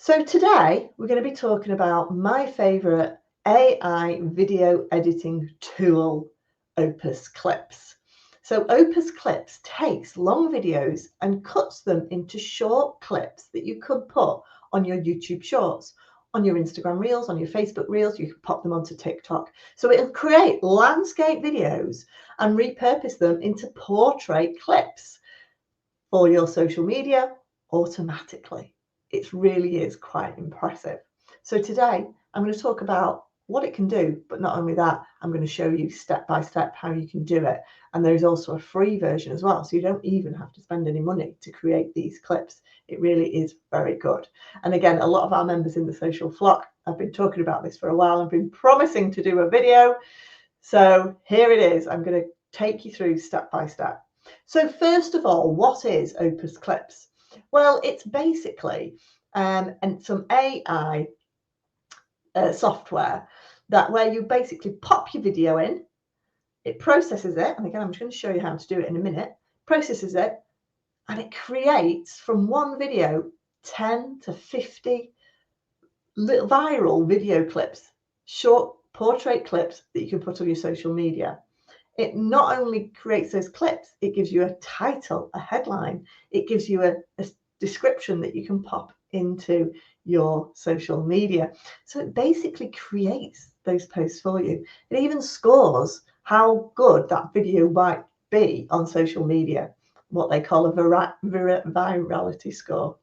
So today we're going to be talking about my favorite AI video editing tool, Opus Clips. So Opus Clips takes long videos and cuts them into short clips that you could put on your YouTube Shorts, on your Instagram Reels, on your Facebook Reels. You can pop them onto TikTok. So it'll create landscape videos and repurpose them into portrait clips for your social media automatically. It really is quite impressive. So today I'm going to talk about what it can do, but not only that, I'm going to show you step by step how you can do it. And there's also a free version as well, so you don't even have to spend any money to create these clips. It really is very good. And again, a lot of our members in the social flock have been talking about this for a while and been promising to do a video. So here it is. I'm going to take you through step by step. So first of all, what is Opus Clips? Well, it's basically and some AI software that where you basically pop your video in, it processes it, and again, I'm just going to show you how to do it in a minute, processes it, and it creates from one video 10 to 50 little viral video clips, short portrait clips that you can put on your social media. It not only creates those clips, it gives you a title, a headline. It gives you a description that you can pop into your social media. So it basically creates those posts for you. It even scores how good that video might be on social media, what they call a virality score.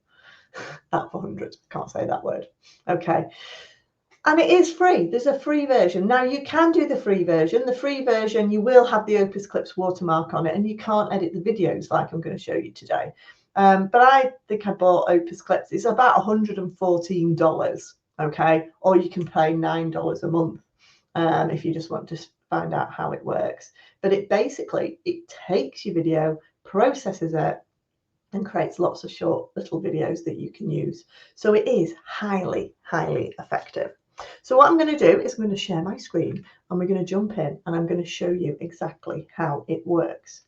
Out of 100, can't say that word. Okay. And it is free. There's a free version. Now you can do the free version. The free version, you will have the Opus Clips watermark on it, and you can't edit the videos like I'm going to show you today. But I think I bought Opus Clips. It's about $114, okay? Or you can pay $9 a month if you just want to find out how it works. But it basically, it takes your video, processes it, and creates lots of short little videos that you can use. So it is highly, highly effective. So what I'm going to do is I'm going to share my screen and we're going to jump in and I'm going to show you exactly how it works.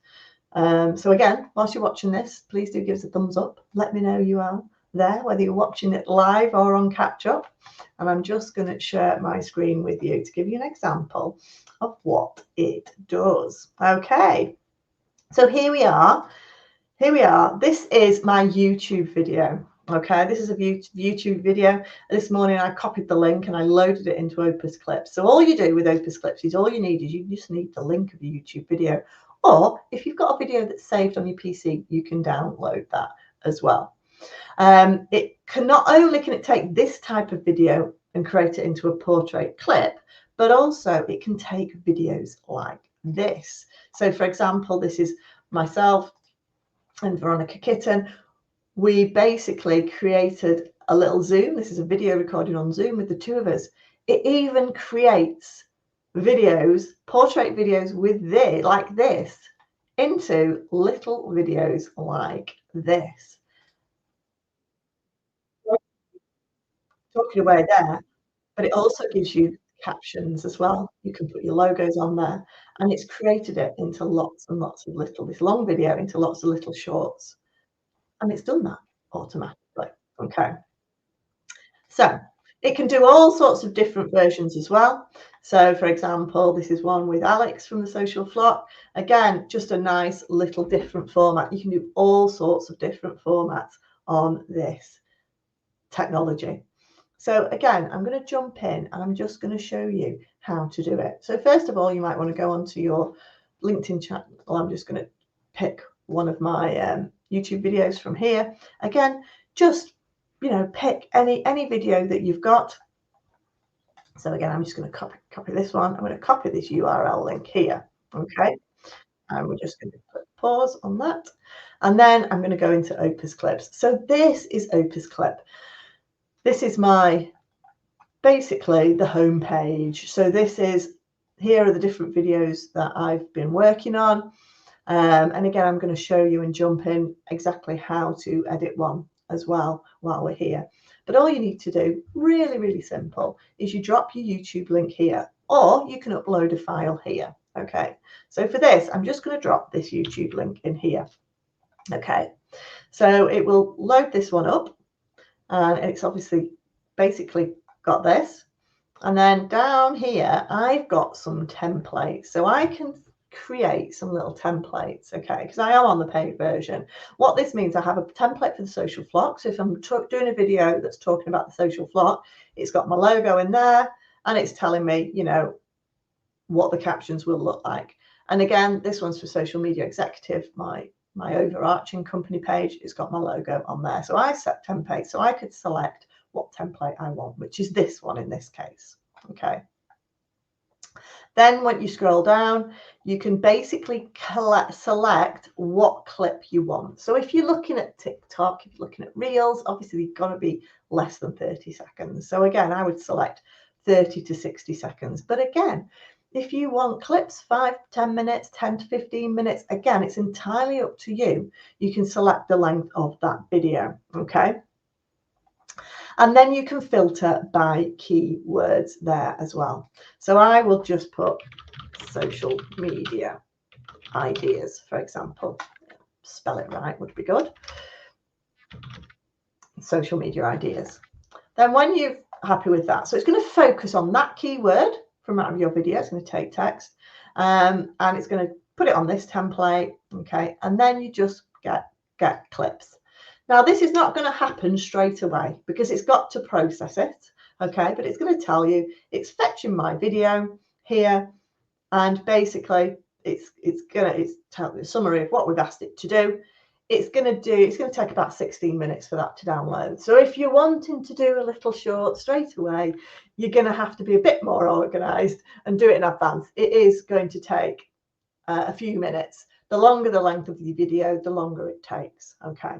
So again, whilst you're watching this, please do give us a thumbs up. Let me know you are there, whether you're watching it live or on catch up. And I'm just going to share my screen with you to give you an example of what it does. Okay, so here we are. Here we are. This is my YouTube video. Okay, this is a YouTube video. This morning I copied the link and I loaded it into Opus Clips. So all you do with Opus Clips is all you need is you just need the link of the YouTube video. Or if you've got a video that's saved on your PC, you can download that as well. It can not only can it take this type of video and create it into a portrait clip, but also it can take videos like this. So for example, this is myself and Veronica Kitten. We basically created a little Zoom. This is a video recording on Zoom with the two of us. It even creates videos, portrait videos with this, like this, into little videos like this. Talking away there, but it also gives you captions as well. You can put your logos on there, and it's created it into lots and lots of little, this long video into lots of little shorts. And it's done that automatically. Okay. So it can do all sorts of different versions as well. So for example, this is one with Alex from the Social Flock. Again, just a nice little different format. You can do all sorts of different formats on this technology. So again, I'm going to jump in and I'm just going to show you how to do it. So first of all, you might want to go onto your LinkedIn channel. I'm just going to pick one of my YouTube videos from here. Again, just, you know, pick any video that you've got. So again, I'm just going to copy this one. I'm going to copy this URL link here. Okay. And we're just going to put pause on that. And then I'm going to go into Opus Clips. So this is Opus Clip. This is my, basically the home page. So this is, here are the different videos that I've been working on. And again, I'm going to show you and jump in exactly how to edit one as well while we're here. But all you need to do, really, really simple, is you drop your YouTube link here, or you can upload a file here. Okay, so for this, I'm just going to drop this YouTube link in here. Okay, so it will load this one up. and it's obviously basically got this. And then down here, I've got some templates. So I can create some little templates, okay, because I am on the paid version. What this means, I have a template for the social flock. So if I'm doing a video that's talking about the social flock, it's got my logo in there and it's telling me, you know, what the captions will look like. And again, this one's for Social Media Executive, my overarching company page. It's got my logo on there. So I set templates, so I could select what template I want, which is this one in this case. Okay. Then when you scroll down, you can basically select what clip you want. So if you're looking at TikTok, if you're looking at Reels, obviously they've got to be less than 30 seconds. So again, I would select 30 to 60 seconds. But again, if you want clips, 5 to 10 minutes, 10 to 15 minutes, again, it's entirely up to you. You can select the length of that video, okay? And then you can filter by keywords there as well. So I will just put social media ideas, for example. Spell it right would be good. Social media ideas. Then when you're happy with that, so it's going to focus on that keyword from out of your video. It's going to take text and it's going to put it on this template, okay, and then you just get clips. Now this is not going to happen straight away because it's got to process it, okay, but it's going to tell you it's fetching my video here, and basically it's telling a summary of what we've asked it to do. It's going to take about 16 minutes for that to download. So if you're wanting to do a little short straight away, you're going to have to be a bit more organized and do it in advance. It is going to take a few minutes. The longer the length of the video, the longer it takes. Okay.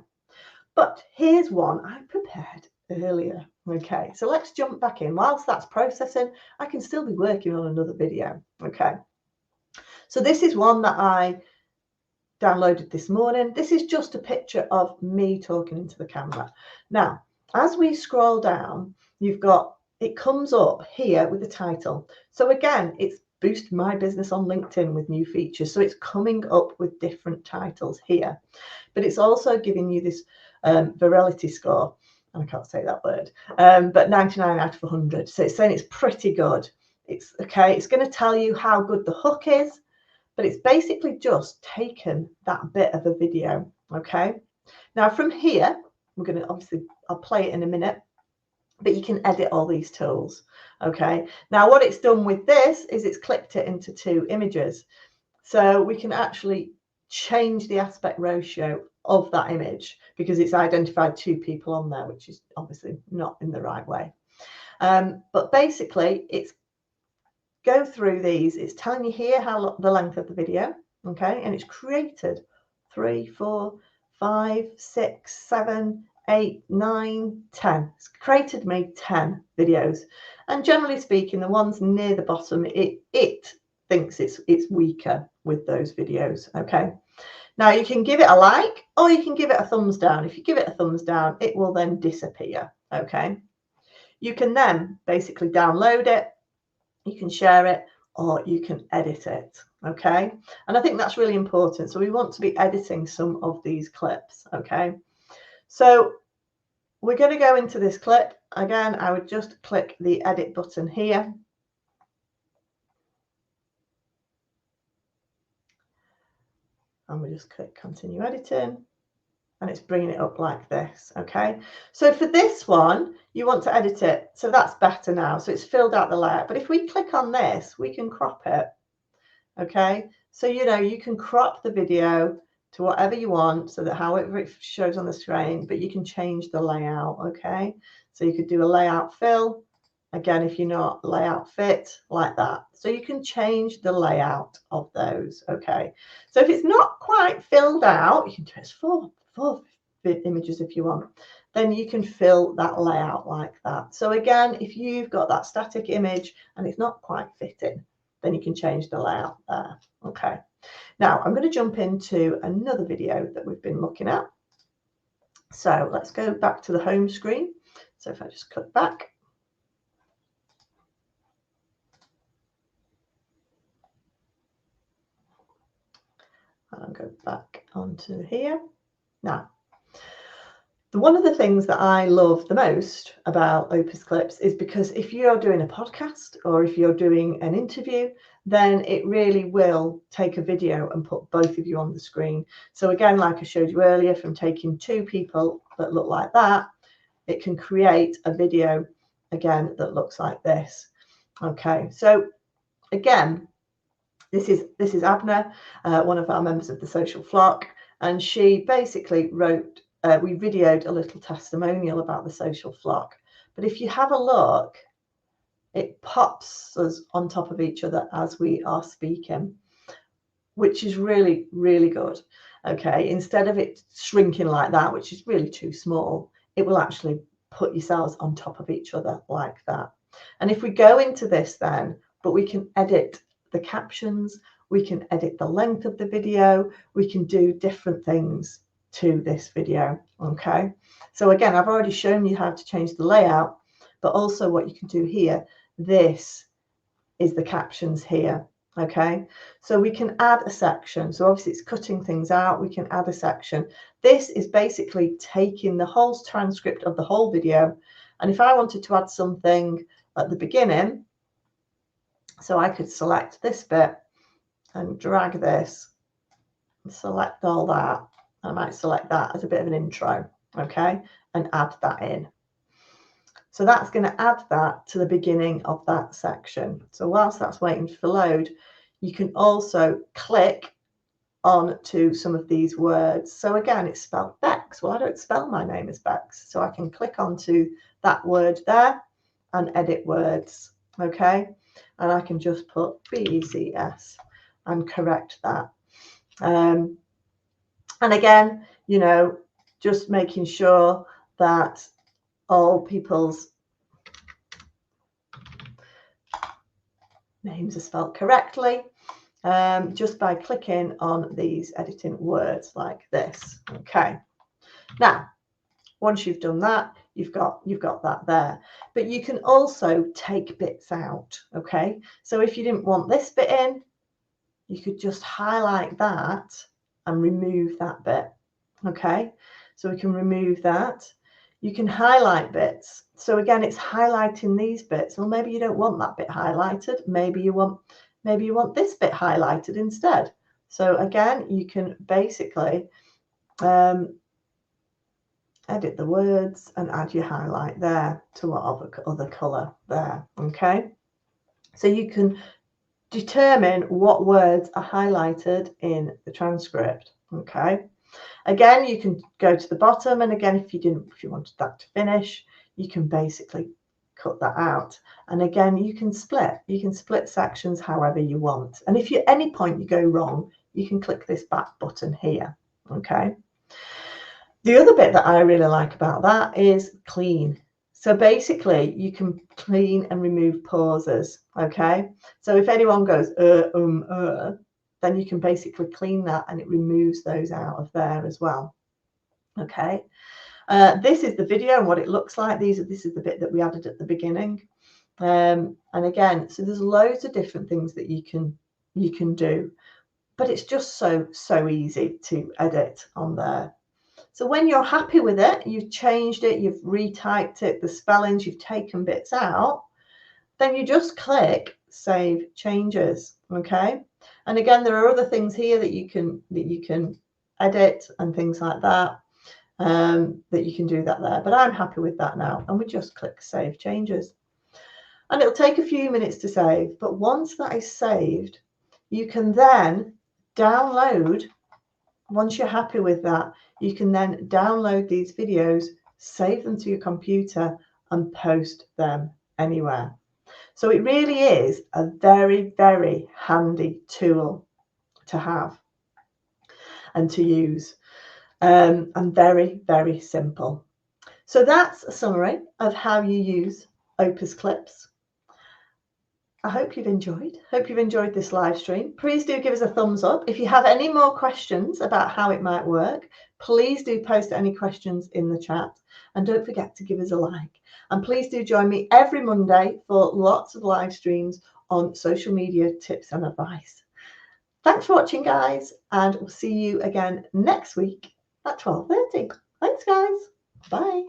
But here's one I prepared earlier. Okay. So let's jump back in. Whilst that's processing, I can still be working on another video. Okay. So this is one that I downloaded this morning. This is just a picture of me talking into the camera. Now, as we scroll down, it comes up here with the title. So again, it's Boost My Business on LinkedIn with new features. So it's coming up with different titles here, but it's also giving you this virality score. And I can't say that word, but 99 out of 100. So it's saying it's pretty good. It's okay. It's going to tell you how good the hook is, but it's basically just taken that bit of a video, okay? Now from here, we're going to obviously, I'll play it in a minute, but you can edit all these tools, okay? Now what it's done with this is it's clipped it into 2 images. So we can actually change the aspect ratio of that image because it's identified 2 people on there, which is obviously not in the right way. But basically it's go through these. It's telling you here how the length of the video, okay, and it's created 3, 4, 5, 6, 7, 8, 9, 10. It's created me 10 videos, and generally speaking, the ones near the bottom, it thinks it's weaker with those videos. Okay, now you can give it a like or you can give it a thumbs down. If you give it a thumbs down, it will then disappear. Okay, you can then basically download it. You can share it or you can edit it, okay? And I think that's really important. So we want to be editing some of these clips, okay? So we're going to go into this clip. Again, I would just click the edit button here. And we just click continue editing. And it's bringing it up like this, okay? So for this one, you want to edit it. So that's better now. So it's filled out the layout. But if we click on this, we can crop it, okay? So, you know, you can crop the video to whatever you want so that however it shows on the screen, but you can change the layout, okay? So you could do a layout fill. Again, if you're not layout fit, like that. So you can change the layout of those, okay? So if it's not quite filled out, you can do it as four images if you want. Then you can fill that layout like that. So again, if you've got that static image and it's not quite fitting, then you can change the layout there, okay? Now, I'm going to jump into another video that we've been looking at. So let's go back to the home screen. So if I just click back. I'll go back onto here. Now, One of the things that I love the most about Opus Clips is because if you're doing a podcast or if you're doing an interview, then it really will take a video and put both of you on the screen. So again, like I showed you earlier, from taking two people that look like that, it can create a video again that looks like this. Okay, so again, this is Abner, one of our members of the social flock, and she basically wrote, we videoed a little testimonial about the social flock. But if you have a look, it pops us on top of each other as we are speaking, which is really, really good. Okay, instead of it shrinking like that, which is really too small, it will actually put yourselves on top of each other like that. And if we go into this then, but we can edit the captions, we can edit the length of the video, we can do different things to this video. Okay, so again, I've already shown you how to change the layout, but also what you can do here, this is the captions here. Okay, so we can add a section. So obviously it's cutting things out, we can add a section. This is basically taking the whole transcript of the whole video, and if I wanted to add something at the beginning, so I could select this bit and drag this and select all that. I might select that as a bit of an intro, okay, and add that in. So that's going to add that to the beginning of that section. So whilst that's waiting for load, you can also click on to some of these words. So again, it's spelled Bex. Well, I don't spell my name as Bex, so I can click onto that word there and edit words, okay? And I can just put BECS and correct that. And again, you know, just making sure that all people's names are spelled correctly, just by clicking on these editing words like this. Okay, now once you've done that, you've got that there, but you can also take bits out. Okay, so if you didn't want this bit in, you could just highlight that and remove that bit. Okay, so we can remove that. You can highlight bits. So again, it's highlighting these bits. Well, maybe you don't want that bit highlighted. Maybe you want this bit highlighted instead. So again, you can basically edit the words and add your highlight there to what other color there. Okay, so you can determine what words are highlighted in the transcript. Okay, again, you can go to the bottom, and again, if you wanted that to finish, you can basically cut that out. And again, you can split sections however you want. And if at any point you go wrong, you can click this back button here. Okay, the other bit that I really like about that is clean. So basically you can clean and remove pauses. Okay, so if anyone goes then you can basically clean that and it removes those out of there as well. Okay, this is the video and what it looks like. This is the bit that we added at the beginning, and again, so there's loads of different things that you can do, but it's just so easy to edit on there. So when you're happy with it, you've changed it, you've retyped it, the spellings, you've taken bits out, then you just click Save Changes. Okay, and again, there are other things here that you can edit and things like that, that you can do that there. But I'm happy with that now, and we just click Save Changes, and it'll take a few minutes to save. But once that is saved, you can then download. Once you're happy with that, you can then download these videos, save them to your computer, and post them anywhere. So it really is a very, very handy tool to have and to use, and very, very simple. So that's a summary of how you use Opus Clips. I hope you've enjoyed this live stream. Please do give us a thumbs up. If you have any more questions about how it might work, please do post any questions in the chat, and don't forget to give us a like. And please do join me every Monday for lots of live streams on social media tips and advice. Thanks for watching, guys, and we'll see you again next week at 12:30. Thanks, guys. Bye.